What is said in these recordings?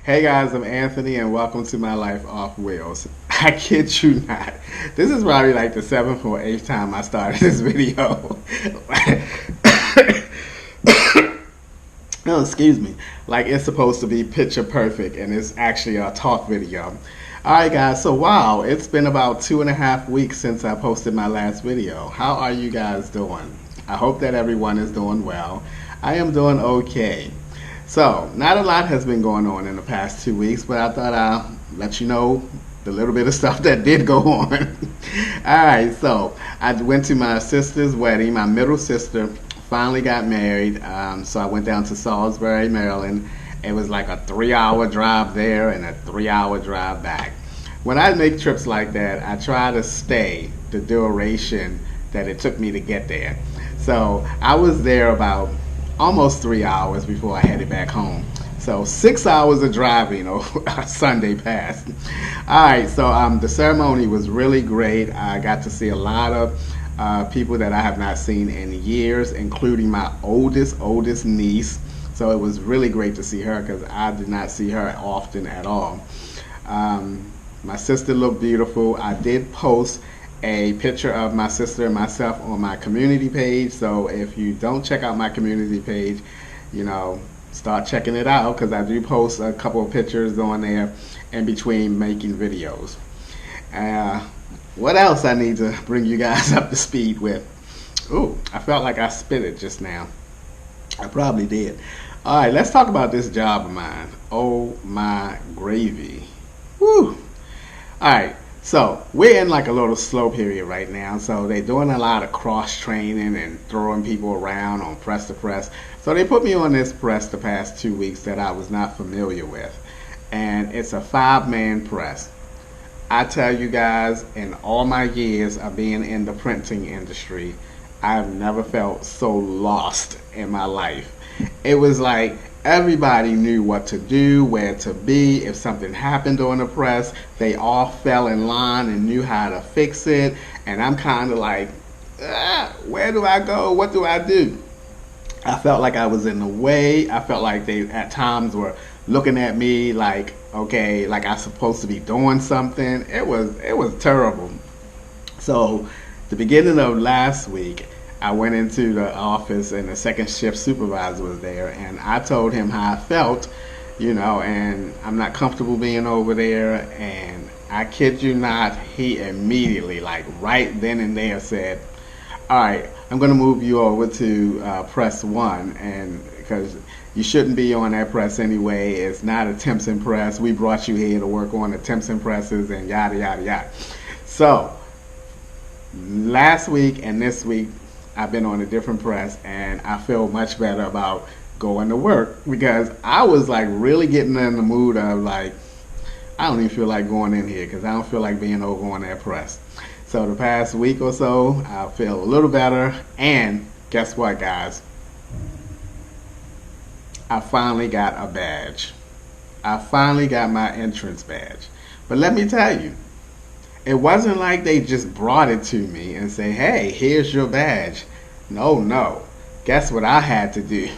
Hey guys, I'm Anthony and welcome to my life off wheels. I kid you not. This is probably like the seventh or eighth time I started this video. Oh, excuse me. Like it's supposed to be picture perfect and it's actually a talk video. Alright guys, so wow, it's been about 2.5 weeks since I posted my last video. How are you guys doing? I hope that everyone is doing well. I am doing okay. So, not a lot has been going on in the past 2 weeks, but I thought I'll let you know the little bit of stuff that did go on. Alright, so I went to my sister's wedding. My middle sister finally got married. So I went down to Salisbury, Maryland. It was like a 3-hour drive there and a 3-hour drive back. When I make trips like that, I try to stay the duration that it took me to get there. So I was there about almost 3 hours before I headed back home. So 6 hours of driving Sunday passed. All right, so the ceremony was really great. I got to see a lot of people that I have not seen in years, including my oldest niece. So it was really great to see her because I did not see her often at all. My sister looked beautiful. I did post a picture of my sister and myself on my community page. So if you don't check out my community page, start checking it out because I do post a couple of pictures on there in between making videos. What else I need to bring you guys up to speed with? Ooh, I felt like I spit it just now. I probably did. All right, let's talk about this job of mine. Oh my gravy. Woo. All right. So we're in like a little slow period right now. So they're doing a lot of cross training and throwing people around on press to press. So they put me on this press the past 2 weeks that I was not familiar with. And it's a 5-man press. I tell you guys, in all my years of being in the printing industry, I've never felt so lost in my life. It was like everybody knew what to do, where to be. If something happened on the press, they all fell in line and knew how to fix it. And I'm kind of like, where do I go? What do I do? I felt like I was in the way. I felt like they at times were looking at me like, okay, like I'm supposed to be doing something. It was terrible. So the beginning of last week, I went into the office and the second shift supervisor was there and I told him how I felt, and I'm not comfortable being over there. And I kid you not, he immediately, like right then and there said, all right, I'm going to move you over to press 1 and because you shouldn't be on that press anyway. It's not a Timpson press. We brought you here to work on the Timpson presses and yada, yada, yada. So last week and this week, I've been on a different press and I feel much better about going to work because I was like really getting in the mood of like, I don't even feel like going in here because I don't feel like being over on that press. So the past week or so, I feel a little better. And guess what, guys? I finally got a badge. I finally got my entrance badge. But let me tell you, it wasn't like they just brought it to me and say, hey, here's your badge. No. Guess what I had to do?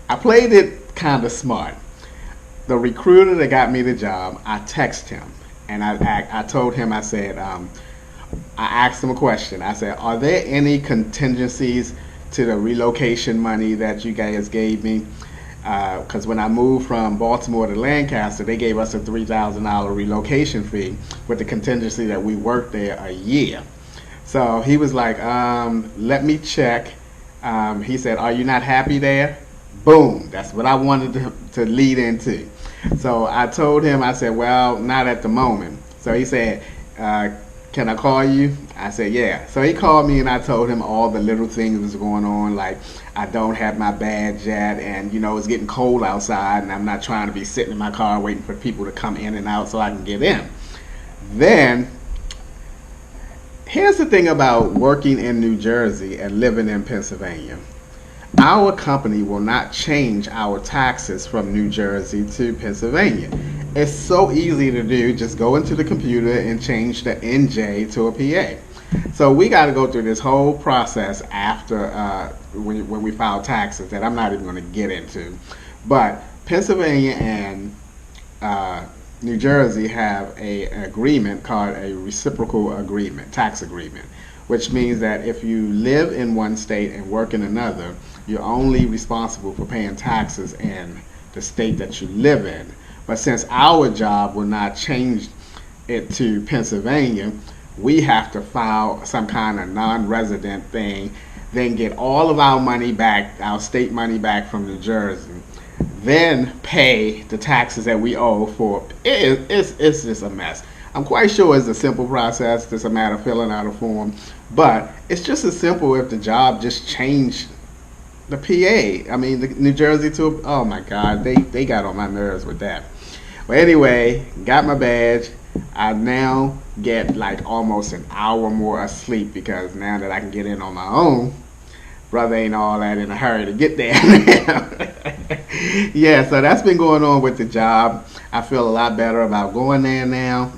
I played it kind of smart. The recruiter that got me the job, I texted him. And I told him, I said, I asked him a question. I said, are there any contingencies to the relocation money that you guys gave me? Because when I moved from Baltimore to Lancaster, they gave us a $3,000 relocation fee with the contingency that we worked there a year. So he was like, let me check. He said, are you not happy there? Boom. That's what I wanted to lead into. So I told him, I said, well, not at the moment. So he said, can I call you? I said, yeah. So he called me and I told him all the little things was going on. Like I don't have my badge yet and it's getting cold outside and I'm not trying to be sitting in my car waiting for people to come in and out so I can get in. Then, here's the thing about working in New Jersey and living in Pennsylvania. Our company will not change our taxes from New Jersey to Pennsylvania. It's so easy to do. Just go into the computer and change the NJ to a PA. So we got to go through this whole process after when we file taxes that I'm not even going to get into. But Pennsylvania and uh, New Jersey have an agreement called a reciprocal agreement, tax agreement, which means that if you live in one state and work in another, you're only responsible for paying taxes in the state that you live in. But since our job will not change it to Pennsylvania, we have to file some kind of non-resident thing, then get all of our money back, our state money back from New Jersey, then pay the taxes that we owe for it. It's just a mess. I'm quite sure it's a simple process. It's a matter of filling out a form, but it's just as simple if the job just changed the PA. I mean, the New Jersey to, oh my God, they got on my nerves with that. But anyway, got my badge. I now get like almost an hour more of sleep because now that I can get in on my own, brother ain't all that in a hurry to get there. Yeah, so that's been going on with the job. I feel a lot better about going there now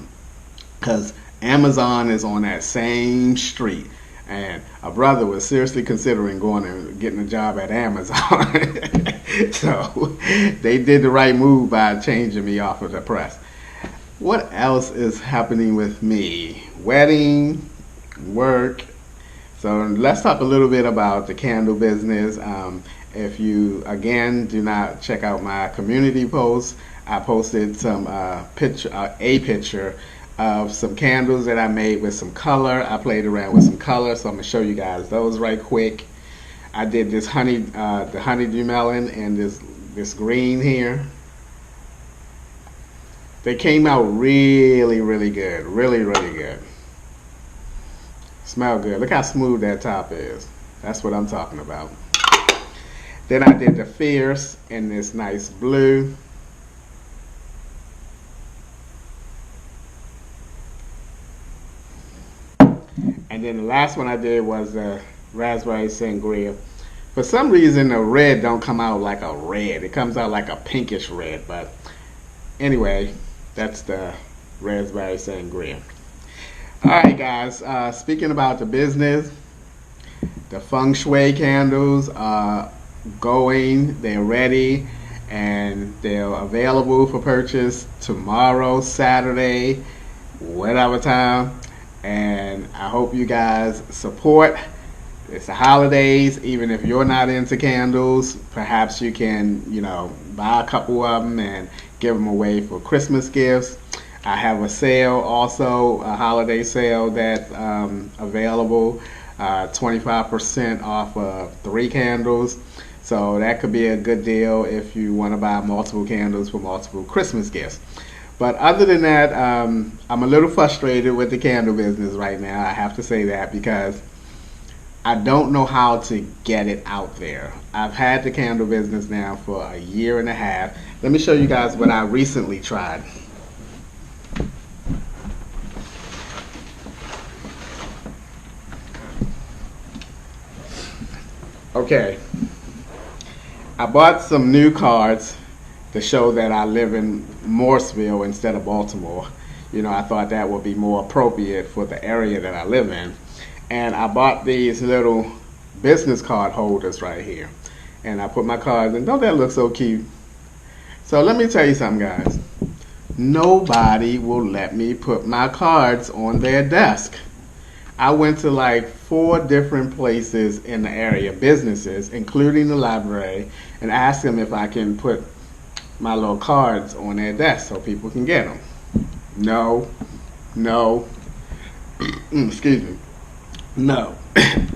because Amazon is on that same street. And a brother was seriously considering going and getting a job at Amazon. So they did the right move by changing me off of the press. What else is happening with me? Wedding, work. So let's talk a little bit about the candle business. If you, again, do not check out my community posts, I posted some a picture of some candles that I made with some color. I played around with some color, so I'm gonna show you guys those right quick. I did this the honeydew melon and this green here. They came out really, really good, really, really good. Smell good. Look how smooth that top is. That's what I'm talking about. Then I did the Fierce in this nice blue. And then the last one I did was the Raspberry Sangria. For some reason, the red don't come out like a red. It comes out like a pinkish red. But anyway, that's the Raspberry Sangria. All right, guys. Speaking about the business, the feng shui candles are going. They're ready, and they're available for purchase tomorrow, Saturday, whatever time. And I hope you guys support. It's the holidays. Even if you're not into candles, perhaps you can, buy a couple of them and give them away for Christmas gifts. I have a sale also, a holiday sale that's available, 25% off of 3 candles. So that could be a good deal if you want to buy multiple candles for multiple Christmas gifts. But other than that, I'm a little frustrated with the candle business right now. I have to say that because I don't know how to get it out there. I've had the candle business now for a year and a half. Let me show you guys what I recently tried. Okay, I bought some new cards to show that I live in Morrisville instead of Baltimore. I thought that would be more appropriate for the area that I live in. And I bought these little business card holders right here. And I put my cards in. Don't that look so cute? So let me tell you something, guys. Nobody will let me put my cards on their desk. I went to like 4 different places in the area, businesses, including the library, and asked them if I can put my little cards on their desk so people can get them. No, excuse me, no.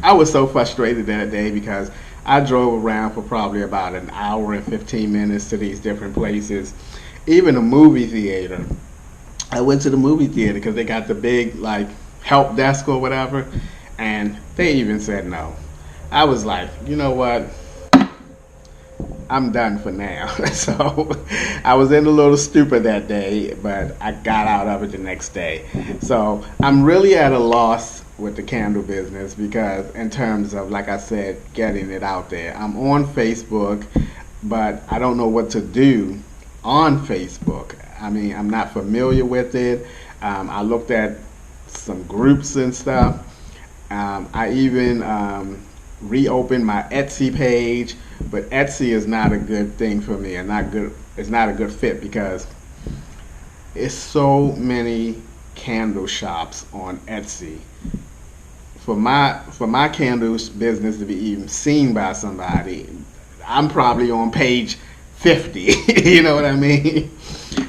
I was so frustrated that day because I drove around for probably about an hour and 15 minutes to these different places. Even a movie theater. I went to the movie theater because they got the big help desk or whatever, and they even said no. I was like, you know what? I'm done for now. So I was in a little stupor that day, but I got out of it the next day. So I'm really at a loss with the candle business because in terms of, like I said, getting it out there. I'm on Facebook, but I don't know what to do on Facebook. I mean, I'm not familiar with it. I looked at some groups and stuff. I even reopened my Etsy page, but Etsy is not a good thing for me, and it's not a good fit because It's so many candle shops on Etsy. For my candles business to be even seen by somebody, I'm probably on page 50. You know what I mean?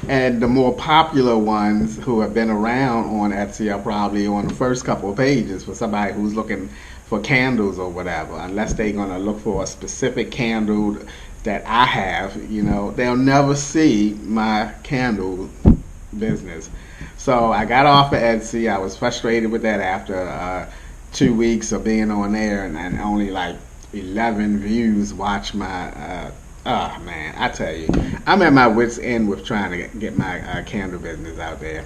And the more popular ones who have been around on Etsy are probably on the first couple of pages for somebody who's looking for candles or whatever. Unless they're gonna look for a specific candle that I have, they'll never see my candle business. So I got off of Etsy. I was frustrated with that after 2 weeks of being on there, and only like 11 views watch my. Oh man, I tell you, I'm at my wits' end with trying to get my candle business out there.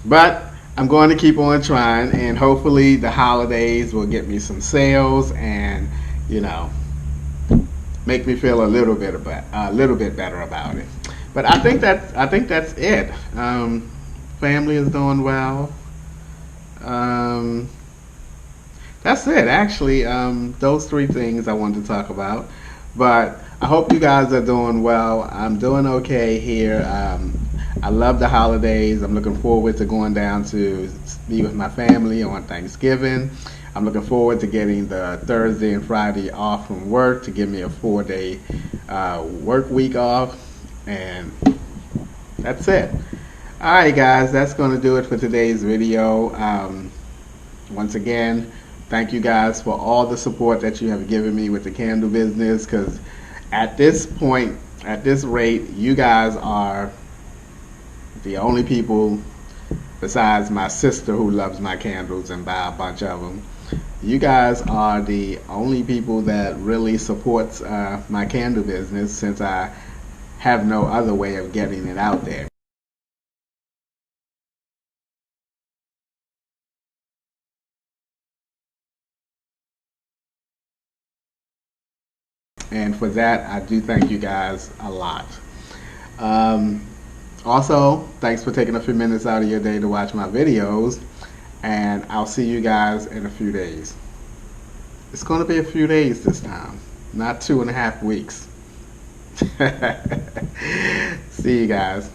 But I'm going to keep on trying, and hopefully the holidays will get me some sales, and you know, make me feel a little bit better about it. But I think that's it. Family is doing well. Um, that's it, actually. Those three things I wanted to talk about. But I hope you guys are doing well. I'm doing okay here. I love the holidays. I'm looking forward to going down to be with my family on Thanksgiving. I'm looking forward to getting the Thursday and Friday off from work to give me a 4-day work week off. And that's it. All right, guys, that's going to do it for today's video. Once again, thank you guys for all the support that you have given me with the candle business, because at this point, at this rate, you guys are the only people besides my sister who loves my candles and buy a bunch of them. You guys are the only people that really supports my candle business, since I have no other way of getting it out there. And for that, I do thank you guys a lot. Um, Also, thanks for taking a few minutes out of your day to watch my videos. And I'll see you guys in a few days. It's going to be a few days this time, not 2.5 weeks. See you guys.